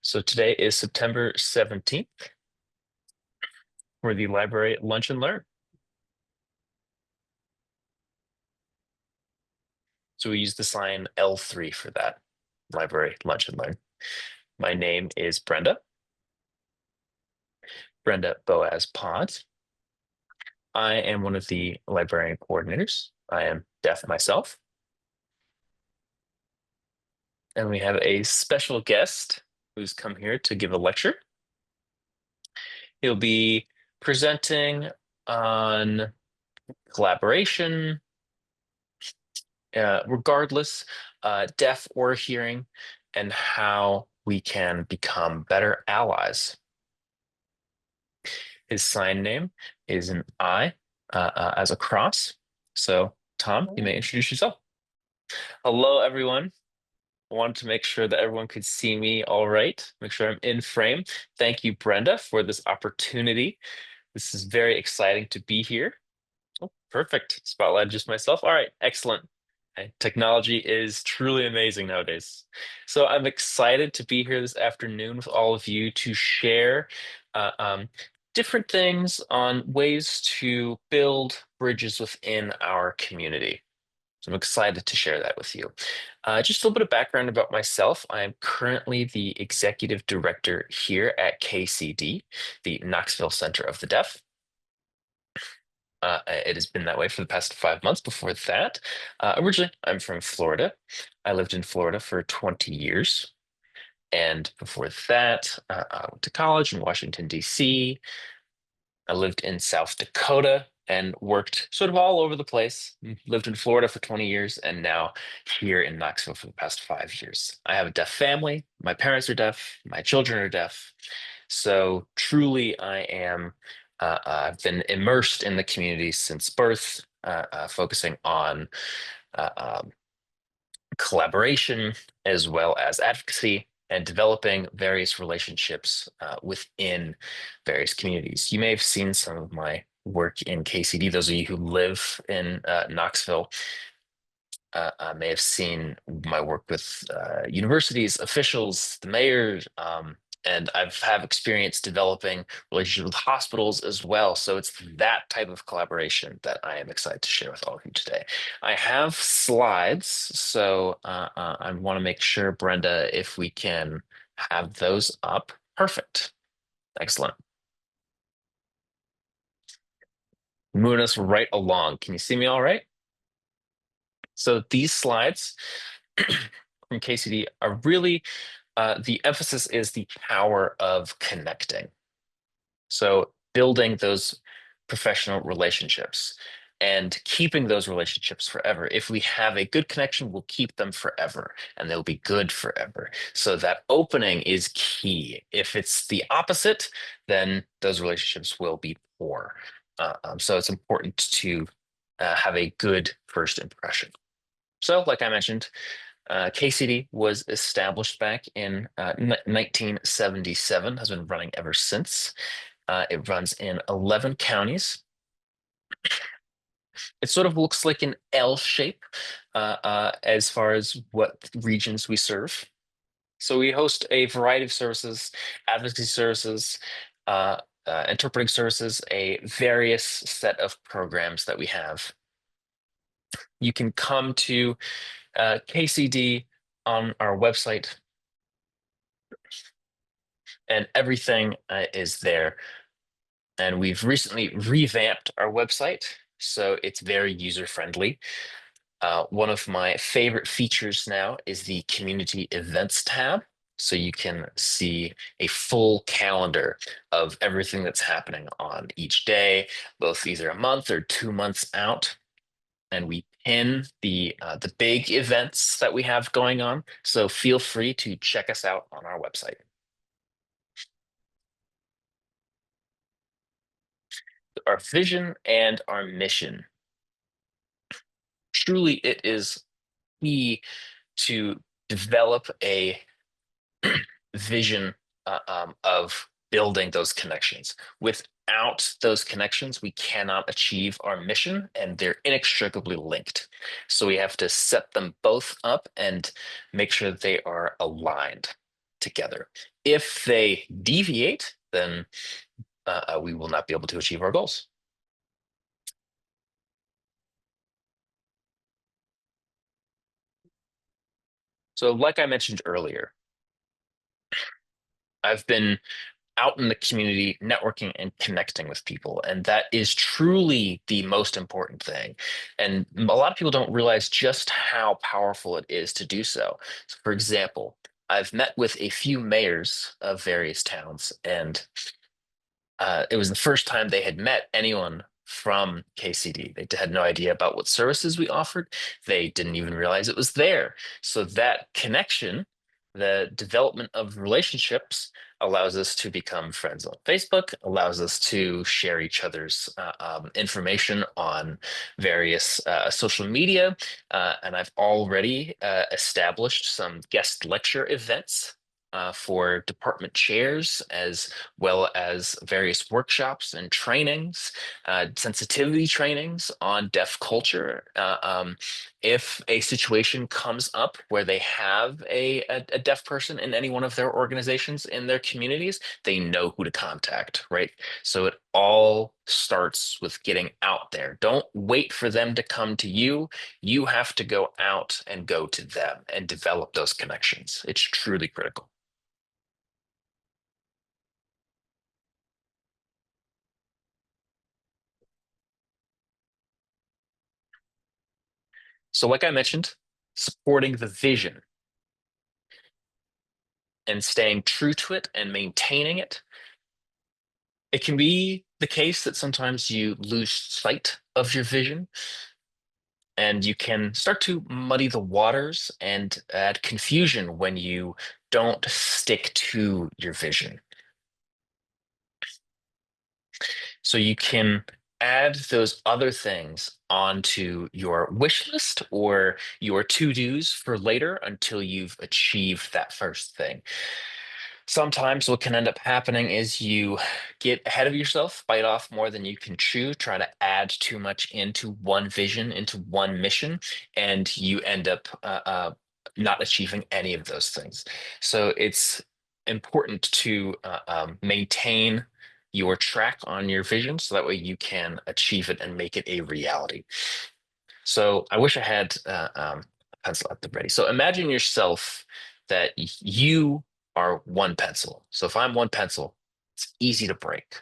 So today is September 17th for the library Lunch and Learn. So we use the sign L3 for that, library Lunch and Learn. My name is Brenda Boaz Pod. I am one of the librarian coordinators. I am deaf myself. And we have a special guest who's come here to give a lecture. He'll be presenting on collaboration, regardless, deaf or hearing, and how we can become better allies. His sign name is an I as a cross. So, Tom, you may introduce yourself. Hello, everyone. I wanted to make sure that everyone could see me all right, make sure I'm in frame. Thank you, Brenda, for this opportunity. This is very exciting to be here. Oh, perfect. Spotlight just myself. All right, excellent. Okay, technology is truly amazing nowadays. So I'm excited to be here this afternoon with all of you to share uh, um, different things on ways to build bridges within our community. So I'm excited to share that with you. Just a little bit of background about myself. I am currently the executive director here at KCD, the Knoxville Center of the Deaf. It has been that way for the past 5 months. Before that, originally, I'm from Florida. I lived in Florida for 20 years. And before that, I went to college in Washington, D.C. I lived in South Dakota and worked sort of all over the place. Lived in Florida for 20 years and now here in Knoxville for the past 5 years. I have a deaf family. My parents are deaf. My children are deaf. So truly, I've been immersed in the community since birth, focusing on uh, um, collaboration as well as advocacy and developing various relationships within various communities. You may have seen some of my work in KCD. Those of you who live in Knoxville may have seen my work with universities, officials, the mayor, and have experience developing relationships with hospitals as well. So it's that type of collaboration that I am excited to share with all of you today. I have slides, so I want to make sure, Brenda, if we can have those up. Perfect. Excellent. Moving us right along. Can you see me all right? So these slides from KCD are really the emphasis is the power of connecting. So building those professional relationships and keeping those relationships forever. If we have a good connection, we'll keep them forever and they'll be good forever. So that opening is key. If it's the opposite, then those relationships will be poor. So it's important to have a good first impression. So, like I mentioned, KCD was established back in 1977, has been running ever since. It runs in 11 counties. It sort of looks like an L shape as far as what regions we serve. So we host a variety of services, advocacy services, interpreting services, a various set of programs that we have. You can come to KCD on our website, and everything is there. And we've recently revamped our website, so it's very user-friendly. One of my favorite features now is the community events tab. So you can see a full calendar of everything that's happening on each day, both either a month or 2 months out. And we pin the big events that we have going on. So feel free to check us out on our website. Our vision and our mission. Truly, it is key to develop a vision of building those connections. Without those connections, we cannot achieve our mission, and they're inextricably linked. So we have to set them both up and make sure that they are aligned together. If they deviate, then we will not be able to achieve our goals. So, like I mentioned earlier, I've been out in the community networking and connecting with people, and that is truly the most important thing. And a lot of people don't realize just how powerful it is to do so. So for example, I've met with a few mayors of various towns, and it was the first time they had met anyone from KCD. They had no idea about what services we offered. They didn't even realize it was there. So that connection, the development of relationships, allows us to become friends on Facebook, allows us to share each other's information on various social media. And I've already established some guest lecture events for department chairs, as well as various workshops and trainings, sensitivity trainings on deaf culture. If a situation comes up where they have a deaf person in any one of their organizations in their communities, they know who to contact, right? So it all starts with getting out there. Don't wait for them to come to you. You have to go out and go to them and develop those connections. It's truly critical. So, like I mentioned, supporting the vision and staying true to it and maintaining it. It can be the case that sometimes you lose sight of your vision and you can start to muddy the waters and add confusion when you don't stick to your vision. So you can add those other things onto your wish list or your to-dos for later until you've achieved that first thing. Sometimes what can end up happening is you get ahead of yourself, bite off more than you can chew, try to add too much into one vision, into one mission, and you end up not achieving any of those things. So it's important to maintain your track on your vision so that way you can achieve it and make it a reality. So I wish I had a pencil at the ready. So imagine yourself that you are one pencil. So if I'm one pencil, it's easy to break.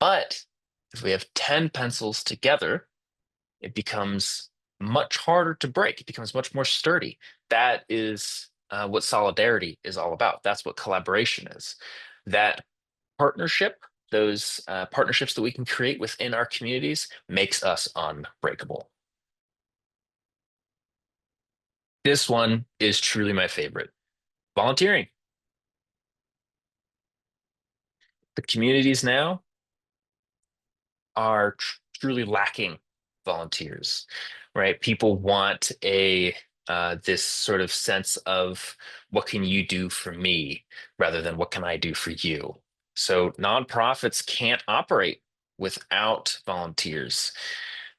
But if we have 10 pencils together, it becomes much harder to break. It becomes much more sturdy. That is what solidarity is all about. That's what collaboration is. That partnership, those partnerships that we can create within our communities, makes us unbreakable. This one is truly my favorite. Volunteering. The communities now are truly lacking volunteers, right? People want a this sort of sense of what can you do for me rather than what can I do for you. So nonprofits can't operate without volunteers.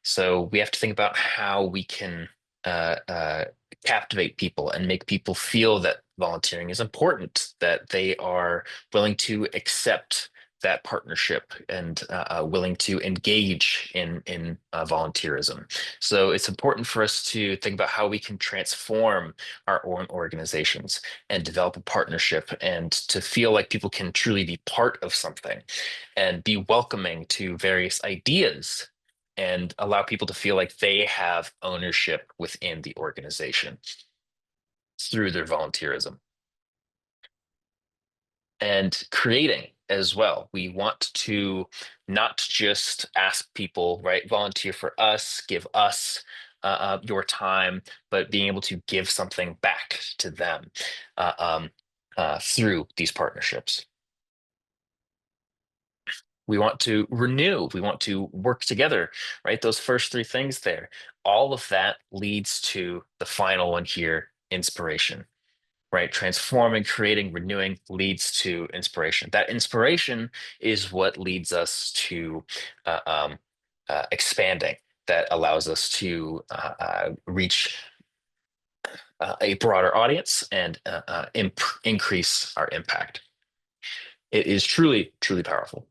So we have to think about how we can uh, uh, captivate people and make people feel that volunteering is important, that they are willing to accept that partnership and willing to engage in volunteerism. So it's important for us to think about how we can transform our own organizations and develop a partnership and to feel like people can truly be part of something and be welcoming to various ideas and allow people to feel like they have ownership within the organization through their volunteerism and creating as well. We want to not just ask people, right, volunteer for us, give us your time, but being able to give something back to them uh, um, through these partnerships. We want to renew, we want to work together, right? Those first three things there, all of that leads to the final one here, inspiration, right? Transforming, creating, renewing leads to inspiration. That inspiration is what leads us to uh, um, expanding, that allows us to reach a broader audience and increase our impact. It is truly, truly powerful.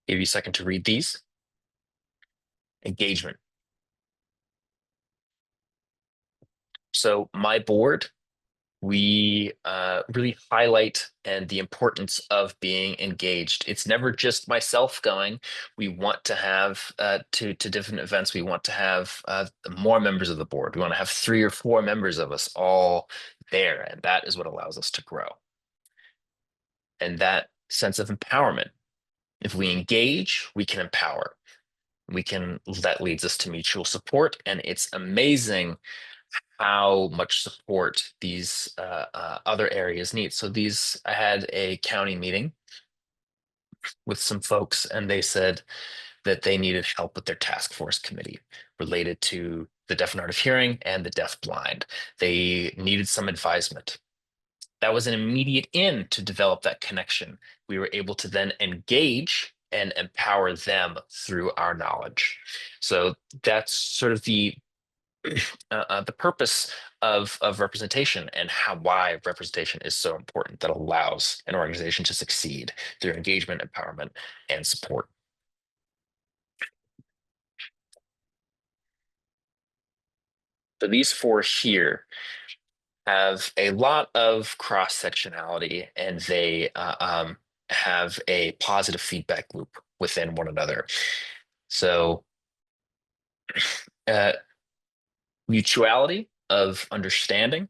Give you a second to read these. Engagement. So my board, we really highlight and the importance of being engaged. It's never just myself going. We want to have to different events. We want to have more members of the board. We want to have 3 or 4 members of us all there, and that is what allows us to grow. And that sense of empowerment. If we engage, we can empower. That leads us to mutual support, and it's amazing how much support these other areas need. So I had a county meeting with some folks, and they said that they needed help with their task force committee related to the deaf and hard of hearing and the deaf blind. They needed some advisement. That was an immediate in to develop that connection. We were able to then engage and empower them through our knowledge. So that's sort of the purpose of representation and why representation is so important that allows an organization to succeed through engagement, empowerment, and support. So these 4 here have a lot of cross sectionality, and they have a positive feedback loop within one another. So uh, mutuality of understanding.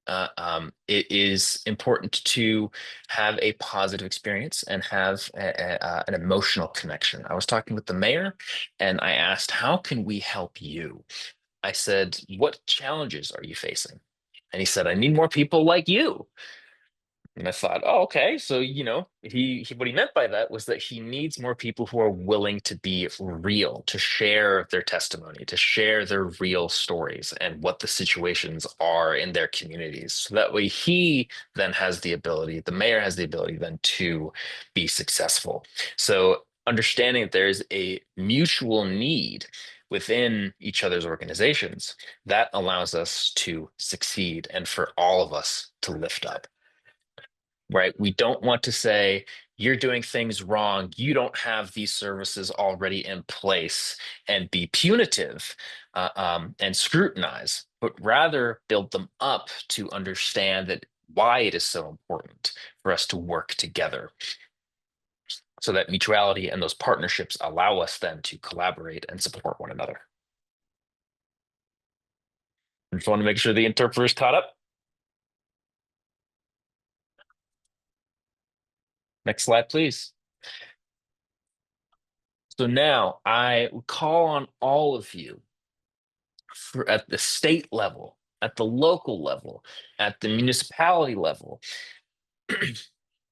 It is important to have a positive experience and have an emotional connection. I was talking with the mayor, and I asked, how can we help you? I said, what challenges are you facing? And he said, I need more people like you. And I thought, oh, okay. So, he what he meant by that was that he needs more people who are willing to be real, to share their testimony, to share their real stories and what the situations are in their communities. So that way the mayor has the ability then to be successful. So understanding that there's a mutual need within each other's organizations, that allows us to succeed and for all of us to lift up, right? We don't want to say, you're doing things wrong. You don't have these services already in place and be punitive and scrutinize, but rather build them up to understand that why it is so important for us to work together. So that mutuality and those partnerships allow us then to collaborate and support one another. I just want to make sure the interpreter's caught up. Next slide, please. So now I call on all of you at the state level, at the local level, at the municipality level,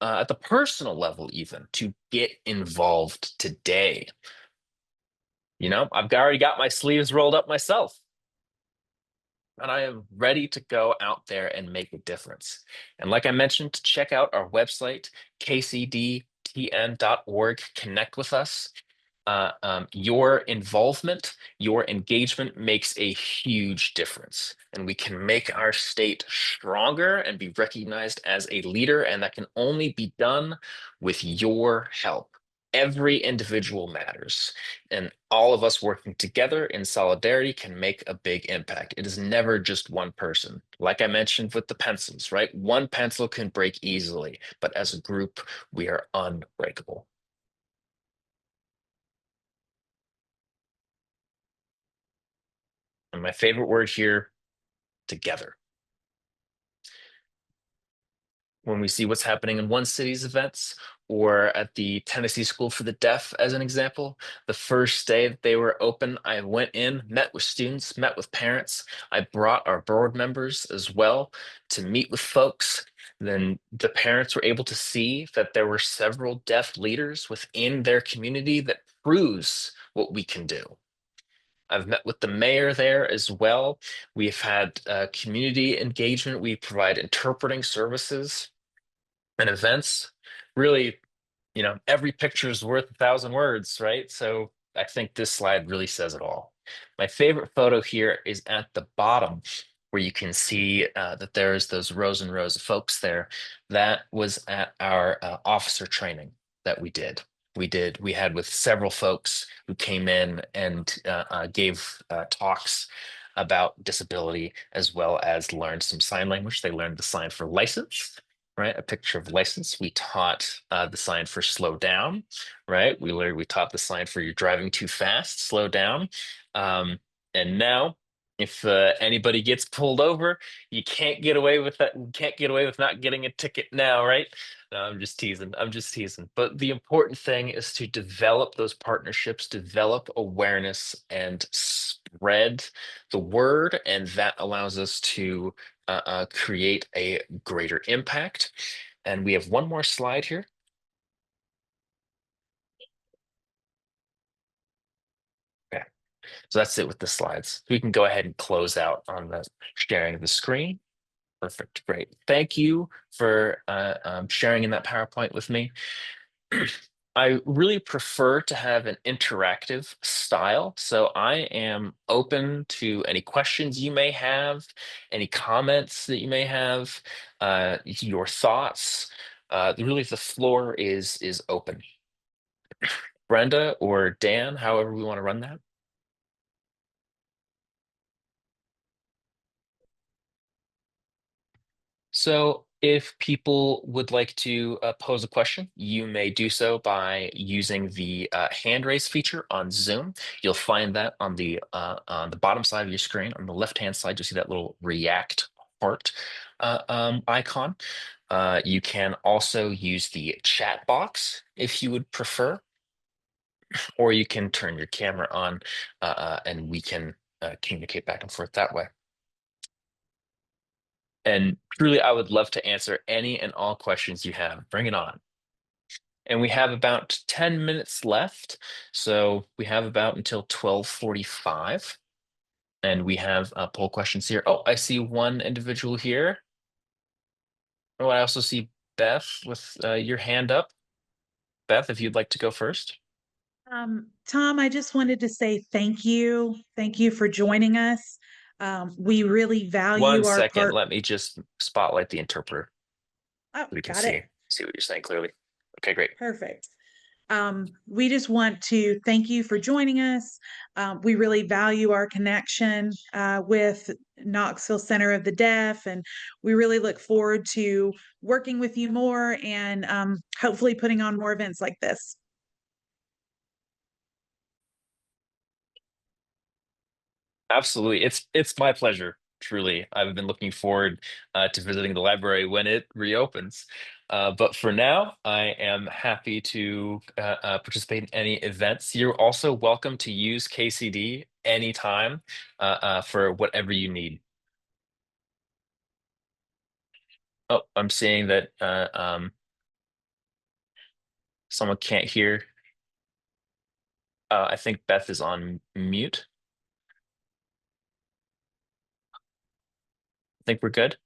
at the personal level, even to get involved today. I've already got my sleeves rolled up myself, and I am ready to go out there and make a difference. And like I mentioned, check out our website, kcdtn.org. Connect with us. Your involvement, your engagement makes a huge difference, and we can make our state stronger and be recognized as a leader. And that can only be done with your help. Every individual matters, and all of us working together in solidarity can make a big impact. It is never just one person. Like I mentioned with the pencils, right? One pencil can break easily, but as a group, we are unbreakable. And my favorite word here, together. When we see what's happening in one city's events, or at the Tennessee School for the Deaf, as an example, the first day that they were open, I went in, met with students, met with parents. I brought our board members as well to meet with folks. Then the parents were able to see that there were several deaf leaders within their community that proves what we can do. I've met with the mayor there as well. We've had community engagement. We provide interpreting services and events. Really, every picture is worth 1,000 words, right? So I think this slide really says it all. My favorite photo here is at the bottom, where you can see that there's those rows and rows of folks there. That was at our officer training that we did. We had with several folks who came in and gave talks about disability, as well as learned some sign language. They learned the sign for license, right? A picture of license. We taught the sign for slow down, right? We taught the sign for you're driving too fast, slow down. Um, and now, if anybody gets pulled over, you can't get away with that. You can't get away with not getting a ticket now, right? No, I'm just teasing. I'm just teasing. But the important thing is to develop those partnerships, develop awareness, and spread the word, and that allows us to create a greater impact. And we have one more slide here. Okay, so that's it with the slides. We can go ahead and close out on the sharing of the screen. Perfect, great. Thank you for sharing in that PowerPoint with me. I really prefer to have an interactive style, so I am open to any questions you may have, any comments that you may have, your thoughts. Really, the floor is open. Brenda or Dan, however we want to run that. So if people would like to pose a question, you may do so by using the hand raise feature on Zoom. You'll find that on the bottom side of your screen. On the left-hand side, you'll see that little react heart icon. You can also use the chat box if you would prefer, or you can turn your camera on and we can communicate back and forth that way. And truly, I would love to answer any and all questions you have. Bring it on. And we have about 10 minutes left. So we have about until 12:45. And we have poll questions here. Oh, I see one individual here. Oh, I also see Beth with your hand up. Beth, if you'd like to go first. Tom, I just wanted to say thank you. Thank you for joining us. We really One value our second, part. let me just spotlight the interpreter Oh, so we can got it. see what you're saying clearly. Okay, great. Perfect. We just want to thank you for joining us. We really value our connection with Knoxville Center of the Deaf, and we really look forward to working with you more and hopefully putting on more events like this. Absolutely. It's my pleasure, truly. I've been looking forward to visiting the library when it reopens. But for now, I am happy to participate in any events. You're also welcome to use KCD anytime for whatever you need. Oh, I'm seeing that someone can't hear. I think Beth is on mute. I think we're good.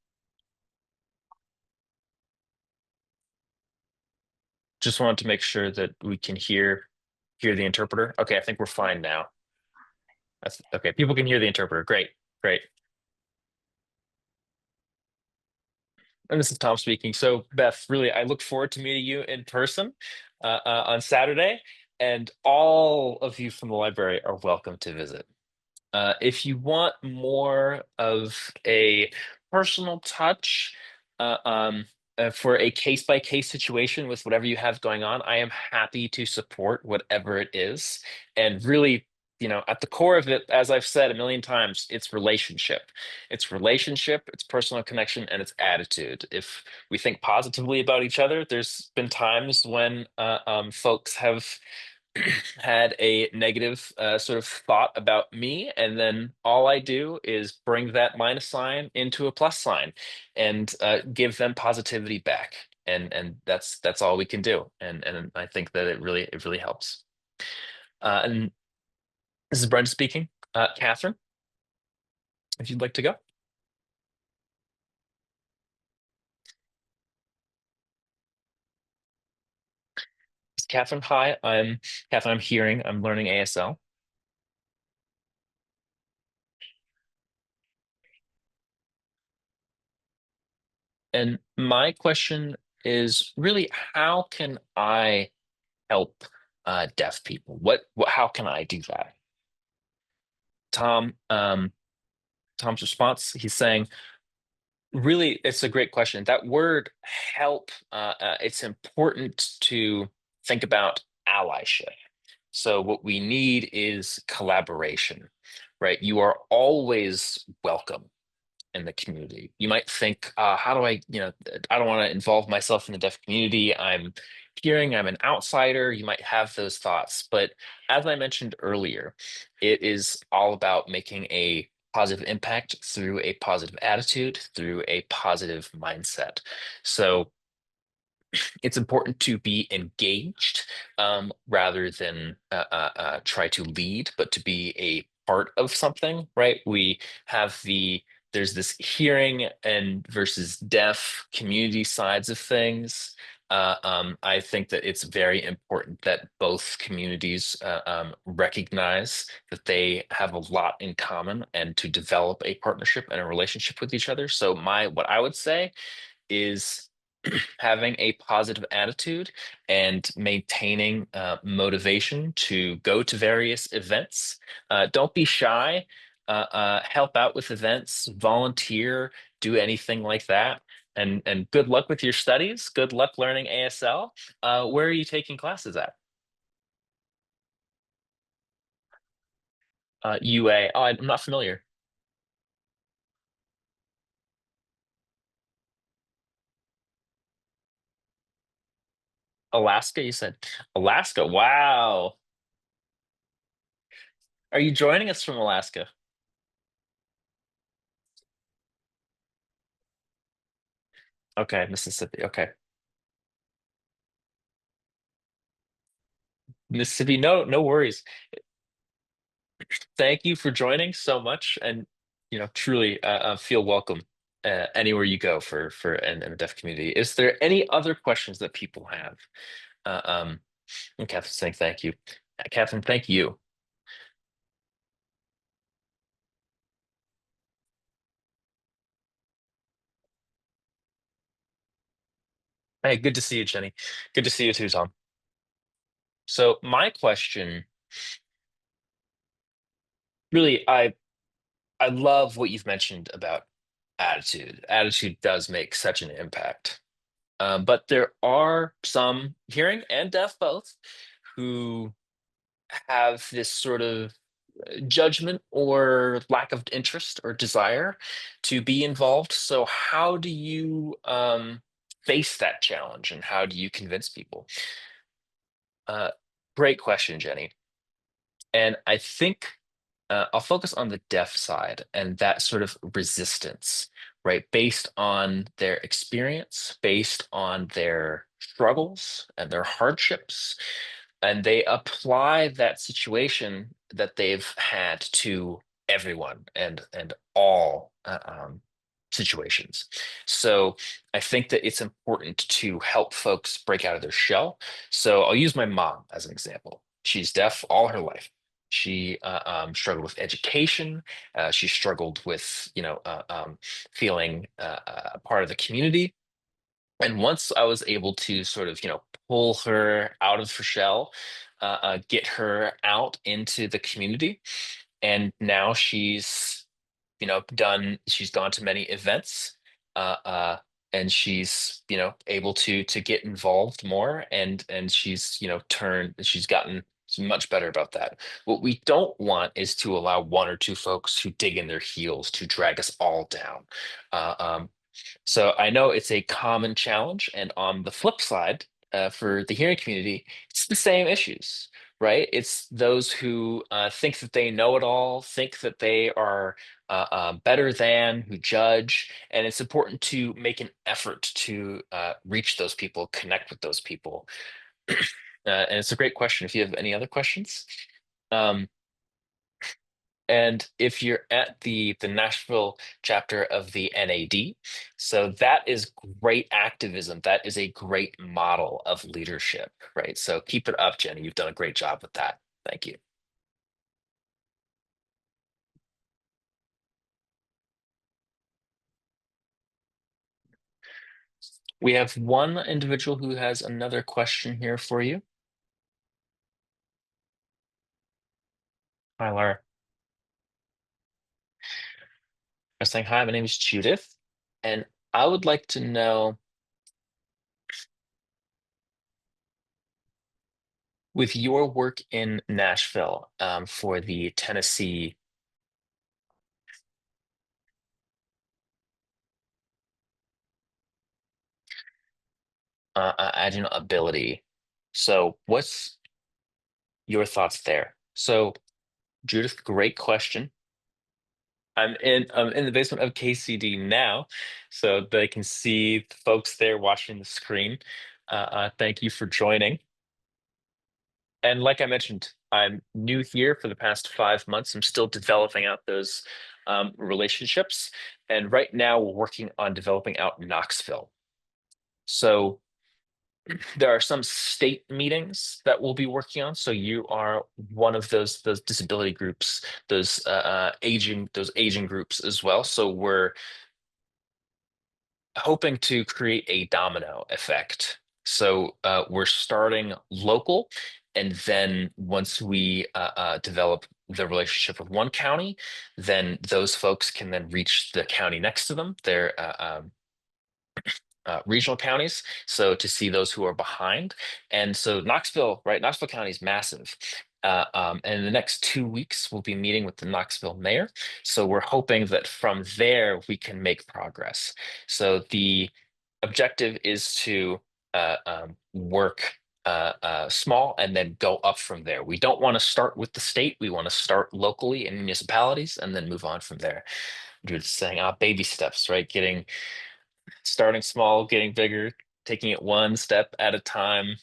Just wanted to make sure that we can hear the interpreter. Okay, I think we're fine now. That's okay. People can hear the interpreter. Great, great. And this is Tom speaking. So, Beth, really, I look forward to meeting you in person on Saturday, and all of you from the library are welcome to visit. If you want more of a personal touch for a case by case situation with whatever you have going on, I am happy to support whatever it is. And really, at the core of it, as I've said a million times, it's relationship. It's relationship, it's personal connection, and it's attitude. If we think positively about each other, there's been times when folks have had a negative sort of thought about me, and then all I do is bring that minus sign into a plus sign and give them positivity back. And that's all we can do. And I think that it really helps. And this is Brenda speaking. Catherine, if you'd like to go. Catherine, hi. I'm Catherine. I'm hearing. I'm learning ASL. And my question is really, how can I help deaf people? How can I do that? Tom, Tom's response, he's saying, really, it's a great question. That word help, it's important to think about allyship. So what we need is collaboration, right? You are always welcome in the community. You might think, how do I don't want to involve myself in the deaf community. I'm an outsider. You might have those thoughts. But as I mentioned earlier, it is all about making a positive impact through a positive attitude, through a positive mindset. So it's important to be engaged rather than try to lead, but to be a part of something, right? We have there's this hearing and versus deaf community sides of things. I think that it's very important that both communities recognize that they have a lot in common and to develop a partnership and a relationship with each other. So what I would say is having a positive attitude and maintaining motivation to go to various events. Don't be shy. Help out with events, volunteer, do anything like that. And good luck with your studies. Good luck learning ASL. Where are you taking classes at? UA. Oh, I'm not familiar. Alaska, you said. Alaska. Wow. Are you joining us from Alaska? Okay, Mississippi. Okay. Mississippi, no worries. Thank you for joining so much, and truly feel welcome anywhere you go in the deaf community. Is there any other questions that people have? And Catherine's saying thank you. Catherine, thank you. Hey, good to see you, Jenny. Good to see you too, Tom. So my question, really, I love what you've mentioned about attitude. Attitude does make such an impact. But there are some hearing and deaf both who have this sort of judgment or lack of interest or desire to be involved. So how do you face that challenge and how do you convince people? Uh, Great question, Jenny. And I think I'll focus on the deaf side and that sort of resistance, right? Based on their experience, based on their struggles and their hardships, and they apply that situation that they've had to everyone and all situations. So I think that it's important to help folks break out of their shell. So I'll use my mom as an example. She's deaf all her life. She struggled with education. She struggled with, feeling a part of the community. And once I was able to sort of, pull her out of her shell, get her out into the community, and now she's gone to many events, uh, uh, and she's, able to get involved more, and she's gotten much better about that. What we don't want is to allow one or two folks who dig in their heels to drag us all down. Uh, um, so I know it's a common challenge, and on the flip side, for the hearing community, it's the same issues, right? It's those who think that they know it all, think that they are better than, who judge, and it's important to make an effort to reach those people, connect with those people. And it's a great question. If you have any other questions, um, And if you're at the Nashville chapter of the NAD, so that is great activism. That is a great model of leadership, right? So keep it up, Jenny. You've done a great job with that. Thank you. We have one individual who has another question here for you. Hi, Laura. I'm saying, hi, my name is Judith, and I would like to know, with your work in Nashville, for the Tennessee ability. So what's your thoughts there? So, Judith, great question. I'm in the basement of KCD now, so they can see the folks there watching the screen. Thank you for joining. And like I mentioned, I'm new here for the past 5 months. I'm still developing out those relationships. And right now, we're working on developing out Knoxville. So there are some state meetings that we'll be working on. So you are one of those disability groups, those aging groups as well. So we're hoping to create a domino effect. So we're starting local, and then once we develop the relationship with one county, then those folks can then reach the county next to them. They're regional counties, so to see those who are behind. And so Knoxville, right? Knoxville County is massive. And in the next 2 weeks, we'll be meeting with the Knoxville mayor. So we're hoping that from there we can make progress. So the objective is to work small and then go up from there. We don't want to start with the state. We want to start locally in municipalities and then move on from there. Just saying, baby steps, right? Starting small, getting bigger, taking it one step at a time,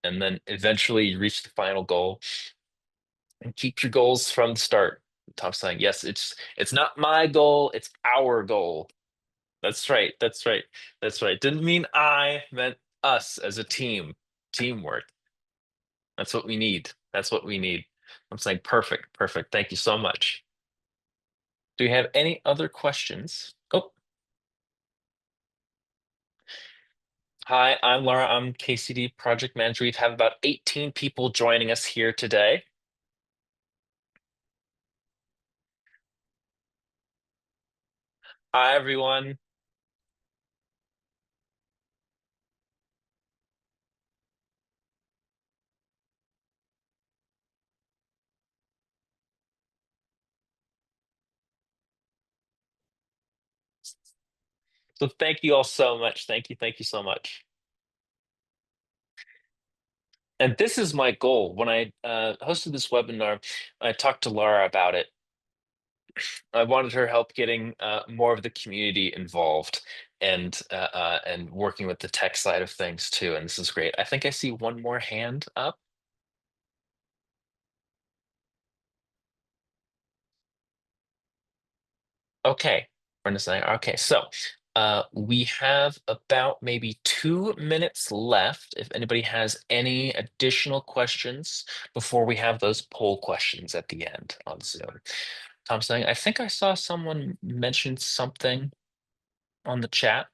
and then eventually you reach the final goal. And keep your goals from the start. Tom's saying, yes, it's not my goal, it's our goal. That's right. That's right. That's right. Didn't mean I, meant us as a team. Teamwork. That's what we need. That's what we need. I'm saying perfect, perfect. Thank you so much. Do you have any other questions? Oh, hi, I'm Laura. I'm KCD project manager. We have about 18 people joining us here today. Hi, everyone. So thank you all so much. Thank you so much. And this is my goal. When I hosted this webinar, I talked to Laura about it. I wanted her help getting more of the community involved and working with the tech side of things too. And this is great. I think I see one more hand up. Okay, Brenda saying, okay, so we have about maybe 2 minutes left if anybody has any additional questions before we have those poll questions at the end on Zoom. Tom saying, I think I saw someone mention something on the chat.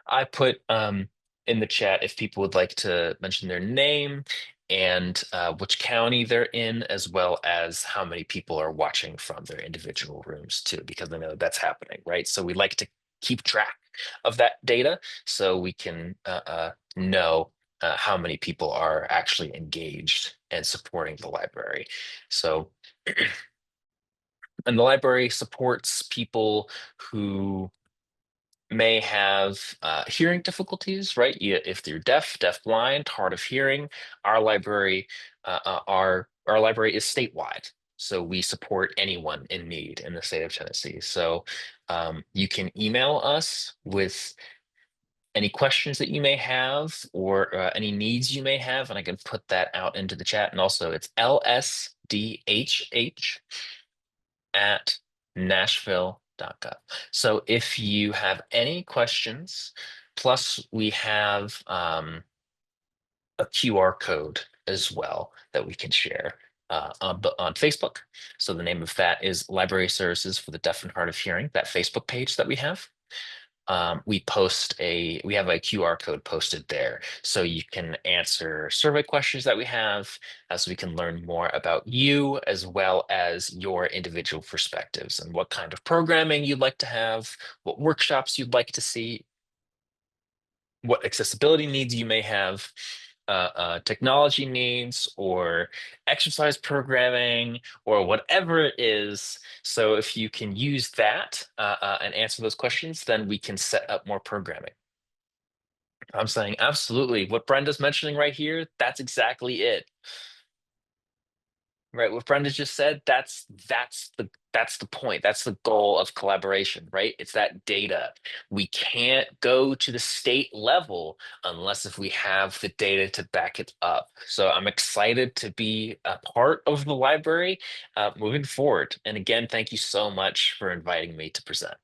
I put in the chat if people would like to mention their name and which county they're in, as well as how many people are watching from their individual rooms too, because I know that's happening, right? So we like to keep track of that data so we can know how many people are actually engaged and supporting the library. So, and the library supports people who may have hearing difficulties, right? If you're deaf, deaf-blind, hard of hearing, our library, our library is statewide, so we support anyone in need in the state of Tennessee. So you can email us with any questions that you may have or any needs you may have, and I can put that out into the chat. And also, it's at nashville.gov. So if you have any questions, plus we have a QR code as well that we can share on Facebook. So the name of that is Library Services for the Deaf and Hard of Hearing, that Facebook page that we have. We have a QR code posted there, so you can answer survey questions that we have, so we can learn more about you as well as your individual perspectives and what kind of programming you'd like to have, what workshops you'd like to see, what accessibility needs you may have, technology needs, or exercise programming, or whatever it is. So if you can use that and answer those questions, then we can set up more programming. I'm saying absolutely. What Brenda's mentioning right here, that's exactly it. Right, what Brenda just said, that's the point. That's the goal of collaboration, right? It's that data. We can't go to the state level unless if we have the data to back it up. So I'm excited to be a part of the library moving forward. And again, thank you so much for inviting me to present.